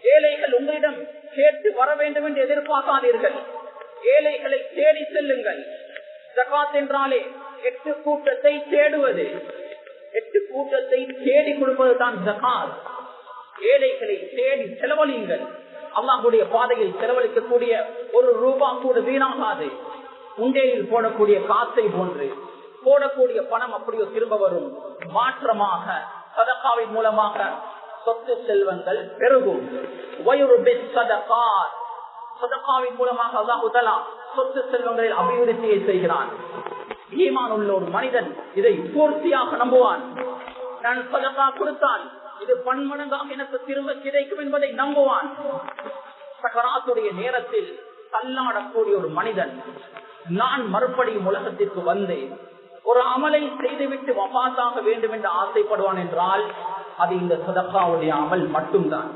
S1: ஏழைகள் உங்களிடம் கேட்டு வர வேண்டும் என்று எதிர்பார்க்காதீர்கள். ஏழைகளை தேடி செல்லுங்கள். ஜகாத் என்றாலே 8 கூட்டத்தை தேடுவது, 8 கூட்டத்தை தேடி கொடுப்பதுதான் ஜகாத். ஏழைகளை தேடி செலவழியுங்கள். அல்லாஹ்வுடைய பாதையில் செலவழிக்கக்கூடிய ஒரு ரூபா கூட வீணாகாது. உண்டையில் போடக்கூடிய காசை போன்று போடக்கூடிய பணம் அப்படியோ திரும்ப வரும். மாற்றமாக சதகாவின் மூலமாக சொத்து செல்வங்கள் பெருகும். சதகாவின் மூலமாக அல்லாஹ் தஆலா சொத்து செல்வங்களில் அபிவிருத்தியை செய்கிறான். ஈமான் உள்ள ஒரு மனிதன் இதை பூர்த்தியாக நம்புவான். நான் சதகா கொடுத்தால் இது பன்மடங்காக எனக்கு திரும்ப கிடைக்கும் என்பதை நம்புவான். சகராத்துடைய நேரத்தில் தள்ளாடக்கூடிய ஒரு மனிதன் நான் மறுபடியும் உலகத்திற்கு வந்து ஒரு அமலை செய்துவிட்டு வஃபாத்தாக வேண்டும் என்று ஆசைப்படுவான் என்றால் அது இந்த சதகாவுடைய அமல் மட்டும்தான்.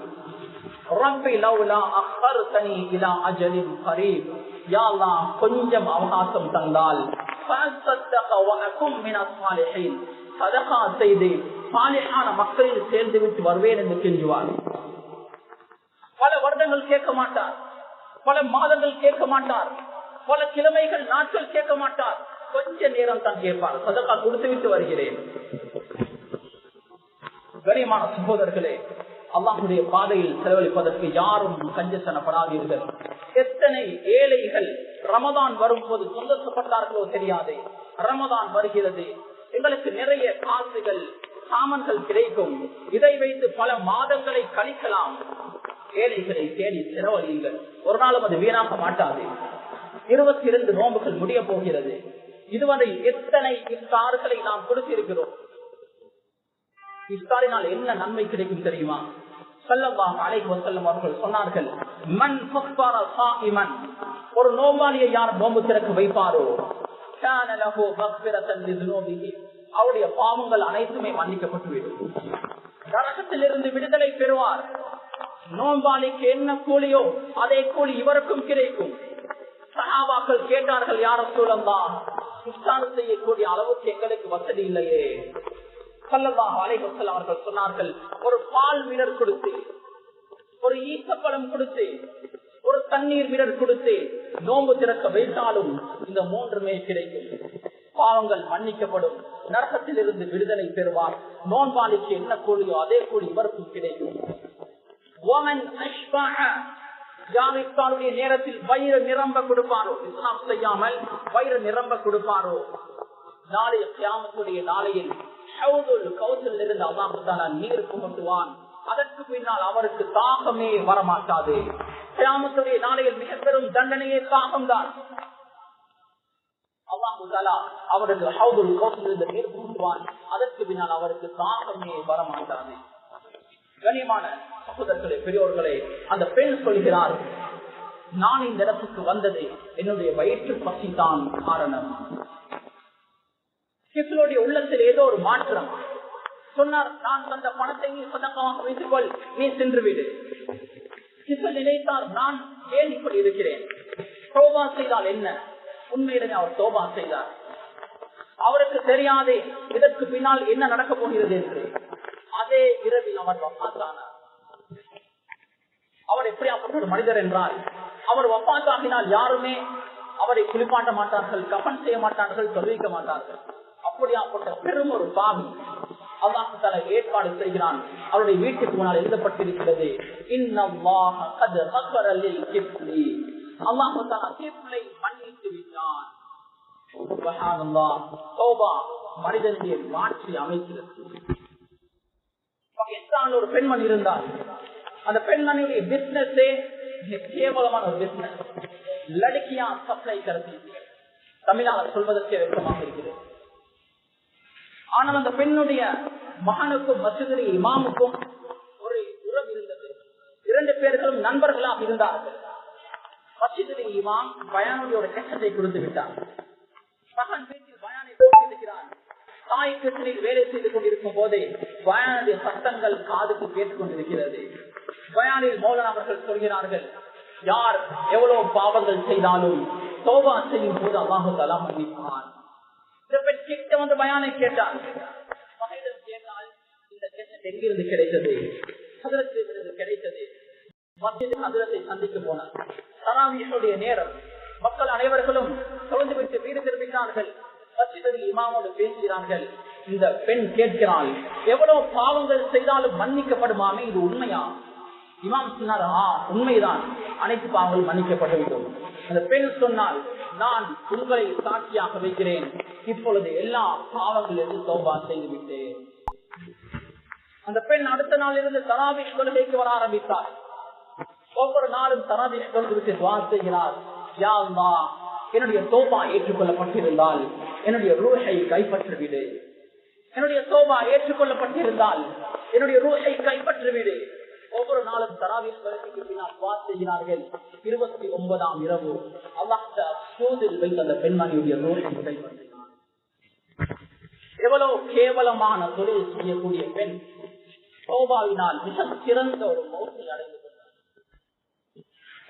S1: கொஞ்சம் அவகாசம் தந்தால் சதகா செய்து சாலிஹான மக்களில் சேர்ந்து விட்டு வருவேன் என்று கெஞ்சுவார். பல வருடங்கள் கேட்க மாட்டார், பல மாதங்கள் கேட்க மாட்டார், பல கிழமைகள் நாட்கள் கேட்க மாட்டார். கொஞ்ச நேரம் தான் கேட்பார், சதகா கொடுத்து விட்டு வருகிறேன். கனிமான சகோதரர்களே, அல்லாஹ்வுடைய பாதையில் செலவழிப்பதற்கு யாரும் கஞ்சத்தனப்படாதீர்கள். எத்தனை ஏழைகள் ரமதான் வரும்போது சந்தோஷப்பட்டார்களோ தெரியாது. ரமதான் வருகிறது, எங்களுக்கு நிறைய காசுகள் சாமான்கள் கிடைக்கும், இதை வைத்து பல மாதங்களை கழிக்கலாம். ஏழைகளை தேடி செலவழியுங்கள், ஒரு நாளும் அது வீணாக மாட்டாது. 22 நோன்புகள் முடிய போகிறது. இதுவரை எத்தனை இஃப்தார்களை நாம் கொடுத்திருக்கிறோம். இஃப்தாரினால் என்ன நன்மை கிடைக்கும் தெரியுமா? ஸல்லல்லாஹு அலைஹி வஸல்லம் அவர்கள் சொன்னார்கள், மன் ஃபத்தர ஸாயிமன், ஒரு நோம்பாளியை யார் நோன்பு திறக்க வைப்பாரோ கான லஹு மக்ஃபிரத்தன் லிதுனூபிஹி, அவருடைய பாவங்கள் அனைத்துமே மன்னிக்கப்பட்டுவிடும், நரகத்திலிருந்து விடுதலை பெறுவார். நோம்பாளிக்கு என்ன கூலியோ அதே கூலி இவருக்கும் கிடைக்கும். சஹாபாக்கள் கேட்டார்கள், யா ரசூலல்லாஹ், இஃப்தார் செய்யக்கூடிய அளவுக்கு எங்களுக்கு வசதி இல்லையே. ஸல்லல்லாஹு அலைஹி வஸல்லம் அவர்கள் சொன்னார்கள், ஒரு பால் மிடர் கொடுத்து, ஒரு ஈசப்பழம் கொடுத்து, ஒரு தண்ணீர் மிடர் கொடுத்து நோன்பு திறக்க வைத்தாலும் இந்த மூன்றுமே கிடைக்கும். பாவங்கள் மன்னிக்கப்படும், நரகத்தில் இருந்து விடுதலை பெறுவார். நோன்பாளிக்கு என்ன கூலியோ அதே கூலி இவருக்கும் கிடைக்கும். ஜாமித்தாருடைய நேரத்தில் வயிறு நிரம்ப கொடுப்பாரோ, இஸ்லாம் செய்யாமல் வயிறு நிரம்ப கொடுப்பாரோ, நாளைய கியாமத்துடைய நாளையில் இருந்து அல்லாஹ் தஆலா நீர் புகட்டுவான். அதற்கு பின்னால் அவருக்கு தாகமே வரமாட்டாது. கியாமத்துடைய நாளையில் மிக பெரும் தண்டனையே தாகம்தான். அல்லாஹ் தஆலா அவருக்கு ஹவுதுல் கௌசரிலிருந்து நீர் புகட்டுவான். அதற்கு பின்னால் அவருக்கு தாகமே வரமாட்டாது. கனிமான சகோதரர்களே, பெரியோர்களே, அந்த பெண் சொல்கிறார், நான் இந்த இடத்துக்கு வந்தது என்னுடைய வயிற்று பசி தான் காரணம். கிஃப்லுடைய உள்ளத்தில் ஏதோ ஒரு மாற்றம். சொன்னார், நான் தந்த பணத்தை நீ சதகாவாக வைத்துக்கொள், நீ சென்று விடு. கிஃப்ல் நினைத்தார், நான் ஏன் இப்படி இருக்கிறேன், தௌபா செய்தால் என்ன? உண்மையிலே அவர் தௌபா செய்தார். அவருக்கு தெரியாதே இதற்கு பின்னால் என்ன நடக்க போகிறது என்று. அதே இரவில் அவர் வஃபாத்தானார். அவர் எப்படியாப்பட்ட ஒரு மனிதர் என்றால், அவர் வஃபாத்தாகினால் யாருமே அவரை குளிப்பாட்ட மாட்டார்கள், கஃன் செய்ய மாட்டார்கள், தொழுவிக்க மாட்டார்கள். அப்படியாப்பட்ட பெரும் ஒரு பாவி அல்லாஹ் தஆலா ஏற்பாடு செய்கிறான். அவருடைய வீட்டுக்கு முன்னால் எழுதப்பட்டிருக்கிறது, இன்னல்லாஹ கத் கஃபர லில் கிஃப்லி, அல்லாஹ் தஆலா கிஃப்லை மன்னித்து விட்டான். சுப்ஹானல்லாஹ், தௌபா மனிதனுடைய மாற்றி அமைக்கிறது. பாகிஸ்தானில் ஒரு பெண்மணி இருந்தார். அந்த பெண்மணியுடைய பிசினஸே கேவலமான ஒரு பிசினஸ், லடுக்கியா சப்ளை கருத்து. தமிழாக சொல்வதற்கே வெட்கமாக இருக்கிறது. ஆனால் அந்த பெண்ணுடைய மகனுக்கும் மஸ்ஜிதுடைய இமாமுக்கும் ஒரு உறவு இருந்தது. 2 பேர்களும் நண்பர்களாக இருந்தார்கள். மஸ்ஜிதுடைய இமாம் பயானுடைய ஒரு கஷ்டத்தை கொடுத்து விட்டார். மகன் வீட்டில் பயானை போட்டிருக்கிறார். தாய் கிருஷ்ணனில் வேலை செய்து கொண்டிருக்கும் போதே பயானுடைய சத்தங்கள் காதுக்கு கேட்டுக் கொண்டிருக்கிறது. பயானில் மௌலானா அவர்கள் சொல்கிறார்கள், யார் எவ்வளவு பாவங்கள் செய்தாலும் தௌபா செய்யும் போது அல்லாஹ் தஆலா மன்னிப்பான். கிட்ட வந்து பயானை கேட்டார். மகனிடம் கேட்டால், இந்த கேசட் எங்கிருந்து கிடைத்தது? ஹஜ்ரத்திலிருந்து கிடைத்தது. மஸ்ஜித் ஹஜ்ரத்தை சந்திக்க போனார். தராவீஹுடைய நேரம், மக்கள் அனைவர்களும் தொழுதுவிட்டு வீடு திரும்பினார்கள். மஸ்ஜிதில் இமாமோடு பேசுகிறார்கள். இந்த பெண் கேட்கிறாள், எவ்வளவு பாவங்கள் செய்தாலும் மன்னிக்கப்படுமாமே, இது உண்மையா? இமாம் சொன்னார், உண்மைதான், அனைத்து பாவங்கள் மன்னிக்கப்பட்டுவிட்டோம். அந்த பெண் சொன்னால், நான் உங்களை சாட்சியாக வைக்கிறேன், இப்பொழுது எல்லா பாவங்களிலிருந்து தௌபா செய்து விட்டேன். அந்த பெண் அடுத்த நாள் இருந்து தராவீஹ் தொழுகைக்கு வர ஆரம்பித்தார். ஒவ்வொரு நாளும் தராவீஹ் தொழுதுவிட்டு துஆ செய்கிறார். யா அல்லாஹ், என்னுடைய தௌபா ஏற்றுக்கொள்ளப்பட்டிருந்தால் என்னுடைய ரூஹை கைப்பற்றிவிடு. என்னுடைய தௌபா ஏற்றுக்கொள்ளப்பட்டிருந்தால் என்னுடைய ரூஹை கைப்பற்றிவிடு. ஒவ்வொரு நாளும் தராவீஹ் தொழுகைக்கு பின்னால் துஆ செய்கிறார்கள். 29ஆம் இரவு அல்லாஹ் சூதில் வைத்த அந்த பெண்மணியுடைய ரூஹை கைப்பற்றினார். எவ்வளவு கேவலமான தொழில் செய்யக்கூடிய பெண் தௌபாவினால் மிக சிறந்த ஒரு மௌத்தை அடைந்து கொண்டார்.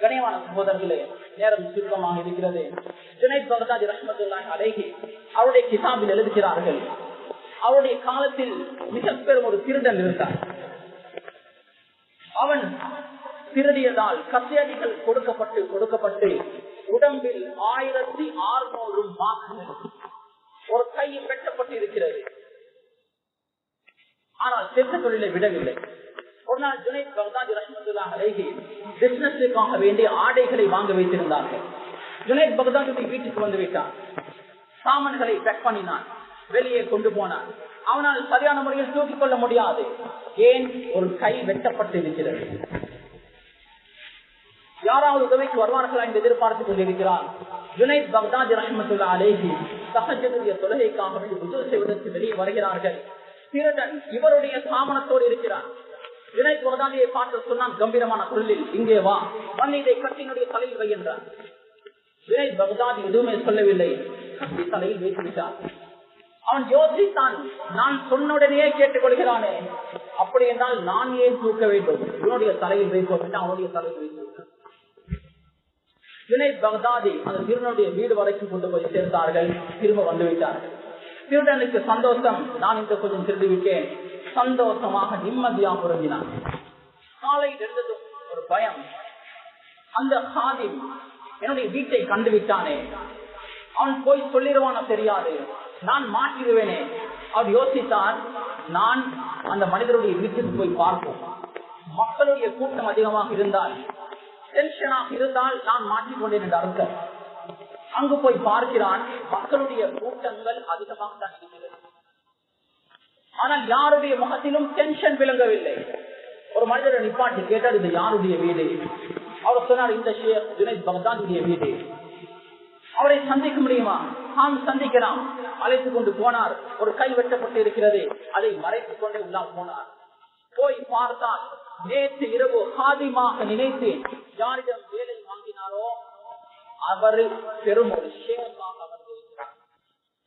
S1: கனியமான சகோதரர்களே, நேரம் சுருக்கமாக இருக்கிறது. ஜுனைத் பக்தாதி ரஹ்மத்துல்லாஹி அலைஹி அவருடைய கிதாபில் எழுதுகிறார்கள், அவருடைய காலத்தில் மிக பெரும் ஒரு திருடன் இருந்தார். அவன் திருடியதால் கசையடிகள் கொடுக்கப்பட்டு உடம்பில் 1600 மார்க்குகள், ஒரு கை வெட்டப்பட்டு இருக்கிறது. ஆனால் செத்த தொழிலை விடவில்லை. ஒரு நாள் ஜுனைத் பக்தாதி ரஹ்மத்துல்லாஹி அலைஹி பிசினஸுக்காக வேண்டிய ஆடைகளை வாங்க வைத்திருந்தார்கள். ஜுனைத் பக்தாதி வீட்டுக்கு வந்து விட்டான். சாமான்களை பேக் பண்ணினான், வெளியே கொண்டு போனான். அவனால் சரியான முறையில் தூக்கிக் கொள்ள முடியாது. ஏன்? ஒரு கை வெட்டப்பட்டு இருக்கிறது. யாராவது உதவிக்கு வருவார்களா என்று எதிர்பார்த்துக் கொண்டிருக்கிறார். ஜுனைத் பக்தாதி ரஹ்மத்துல்லாஹி அலைஹி தஹஜ்ஜுடைய தொழுகைக்காக வேண்டி வுது செய்வதற்கு வெளியே வருகிறார்கள். திருடன் இவருடைய சாமனத்தோடு இருக்கிறார். ஜுனைத் பக்தாதியை பார்த்து சொன்னான் கம்பீரமான குரலில், இங்கே வா, வந்து இதை கட்டினுடைய தலையில் வை என்றார். ஜுனைத் பக்தாதி எதுவுமே சொல்லவில்லை, கட்டி தலையில் வைத்துவிட்டார். அவன் யோசித்தான், நான் சொன்னுடனே கேட்டுக் கொள்கிறானே, அப்படி என்றால் நான் ஏன் தூக்க வேண்டும்? இவனுடைய தலையில் வைத்து அவனுடைய தலையில் வைத்துவிட்டார். ஜுனைத் பக்தாதி அந்த திருடனுடைய வீடு வரைக்கும் கொண்டு போய் சேர்த்தார்கள். திரும்ப வந்துவிட்டார்கள். திருடனுக்கு சந்தோஷம், நான் இந்த கொஞ்சம் திருடி விட்டேன். சந்தோஷமாக நிம்மதியாக உறங்கினான். காலை எழுந்ததும் ஒரு பயம், அந்த ஹாதிம் என்னுடைய வீட்டை கண்டுவிட்டானே, அவன் போய் சொல்லிடுவான தெரியாது, நான் மாற்றிடுவேனே. அவர் யோசித்தார், நான் அந்த மனிதருடைய வீட்டுக்கு போய் பார்ப்போம். மக்களுடைய கூட்டம் அதிகமாக இருந்தால், டென்ஷனாக இருந்தால் நான் மாற்றிக்கொண்டேன் என்று அர்த்தம். அங்கு போய் பார்க்கிறான், மக்களுடைய கூட்டங்கள் அதிகமாக தான் இருக்கிறது. ஆனால் யாருடைய முகத்திலும் டென்ஷன் விளங்கவில்லை. ஒரு மனிதரை நிப்பாட்டி கேட்டார், இது யாருடைய வீடு? அவர் சொன்னார், இந்த ஷேக் ஜுனைத் பக்தாதியுடைய வீடு. அவரை சந்திக்க முடியுமா? ஆம், சந்திக்கலாம். அழைத்துக் கொண்டு போனார். ஒரு கை வெட்டப்பட்டு இருக்கிறது, அதை மறைத்துக் கொண்டே உள்ளால் போனார். போய் பார்த்தால், நேற்று இரவு ஹாதிமாக நினைத்து யாரிடம் வேலை வாங்கினாரோ அவர் பெரும் ஒரு ஷேக்காக அமர்ந்திருக்கிறார்.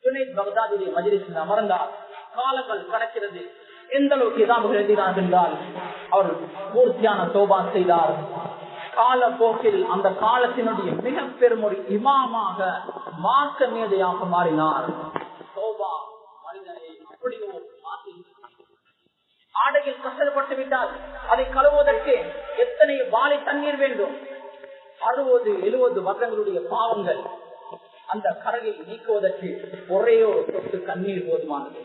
S1: ஜுனைத் பக்தாதியுடைய மஜ்லிஸில் அமர்ந்தார். காலங்கள் கடக்கிறது. எந்த அளவுக்கு கிதாபுகள் எழுதினார் என்றால், அவர் பூர்த்தியான தௌபா செய்தார். காலப்போக்கில் அந்த காலத்தினுடைய மிக பெரும் ஒரு இமாமாக மார்க்க மேதையாக மாறினார். தௌபா மனிதனை அப்படியோ மாற்றி. ஆடையில் கஷ்டப்பட்டு விட்டால் அதை கழுவுவதற்கு எத்தனை வாளி தண்ணீர் வேண்டும்? 60-70 வருடங்களுடைய பாவங்கள் அந்த கரையை நீக்குவதற்கு ஒரே ஒரு சொட்டு கண்ணீர் போதுமானது.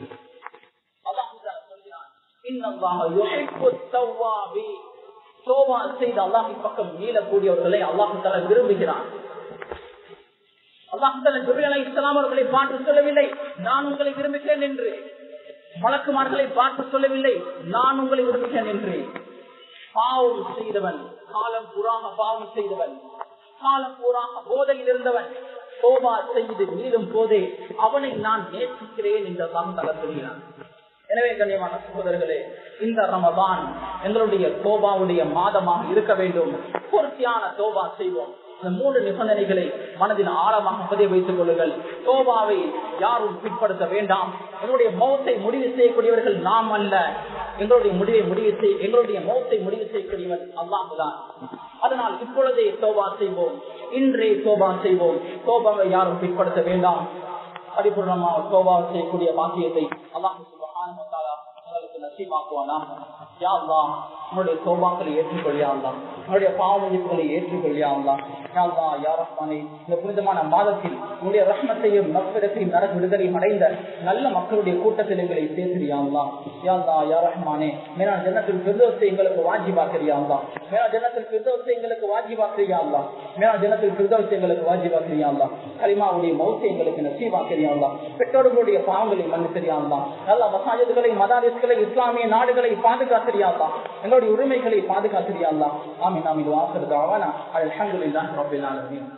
S1: அல்லாஹின் பக்கம் நீளக்கூடியவர்களை அல்லாஹு தஆலா விரும்புகிறான். அல்லாஹு தஆலா ஜிப்ரீல் அலைஹிஸ்ஸலாம் அவர்களை பார்த்து சொல்லவில்லை, நான் உங்களை விரும்புகிறேன் என்று. மலக்குமார்களை பார்த்து சொல்லவில்லை, நான் உங்களை விரும்புகிறேன் என்று. பாவம் செய்தவன், காலம் பூராக பாவம் செய்தவன், காலம் பூராக போதையில் இருந்தவன் தௌபா செய்து மீளும் போதே அவனை நான் நேசிக்கிறேன் என்று அல்லாஹ் தஆலா சொல்கிறான். எனவே கண்ணியமான சகோதரர்களே, இந்த ரமதான் எங்களுடைய தௌபாவுடைய மாதமாக இருக்க வேண்டும். பூர்த்தியான தௌபா செய்வோம். இந்த 3 நிபந்தனைகளை மனதில் ஆழமாக பதிய வைத்துக் கொள்ளுங்கள். தௌபாவை யாரும் பிற்படுத்த வேண்டாம். எங்களுடைய மௌத்தை முடிவு செய்யக்கூடியவர்கள் நாம் அல்ல. எங்களுடைய மௌத்தை முடிவு செய்யக்கூடியவர் அல்லாஹ் தான். அதனால் இப்பொழுதே தௌபா செய்வோம், இன்றே தௌபா செய்வோம். தௌபாவை யாரும் பிற்படுத்த வேண்டாம். பரிபூர்ணமாக தௌபா செய்யக்கூடிய பாக்கியத்தை அல்லாஹ் சுப்ஹானஹு வ தஆலா உங்களுக்கு நசீபாக்குவானா. யா அல்லாஹ், உன்னுடைய தௌபாக்களை ஏற்றுக்கொள்ளியா அல்லாஹ், உன்னுடைய பாவமன்னிப்புகளை ஏற்றுக்கொள்ளியா அல்லாஹ். யா அல்லாஹ், யா ரஹ்மானே, இந்த புனிதமான மாதத்தில் உன்னுடைய ரஹ்மத்தையும் மக்ஃபிரத்தையும் நரக விடுதலையும் அடைந்த நல்ல மக்களுடைய கூட்டத்தில் எங்களை சேர்க்கிறியா அல்லாஹ். யா அல்லாஹ், யா ரஹ்மானே, மேலான ஜன்னத்துல் ஃபிர்தௌஸை எங்களுக்கு வாஜிபாக்கிறியா அல்லாஹ். மேலான ஜன்னத்துல் ஃபிர்தௌஸை எங்களுக்கு வாஜிபாக்கிறியா அல்லாஹ். மேலா ஜன்னத்துல் ஃபிர்தௌஸ் எங்களுக்கு வாஜிபாக்கிறியா அல்லாஹ் கலிமாவுடைய மௌத்தை எங்களுக்கு நசீபாக்கிறியா அல்லாஹ் பெற்றோர்களுடைய பாவங்களை மன்னிக்கிறியா அல்லாஹ் நல்ல மசாஜிதுகளை மதாரிஸ்களை இஸ்லாமிய நாடுகளை பாதுகாக்கிறியா அல்லாஹ் எங்களுடைய உரிமைகளை பாதுகாக்கிறியா அல்லாஹ் ஆமீன் ஆமீன் வாஹிர் தஅவானா அல்ஹம்துலில்லாஹி ரப்பில் ஆலமீன்.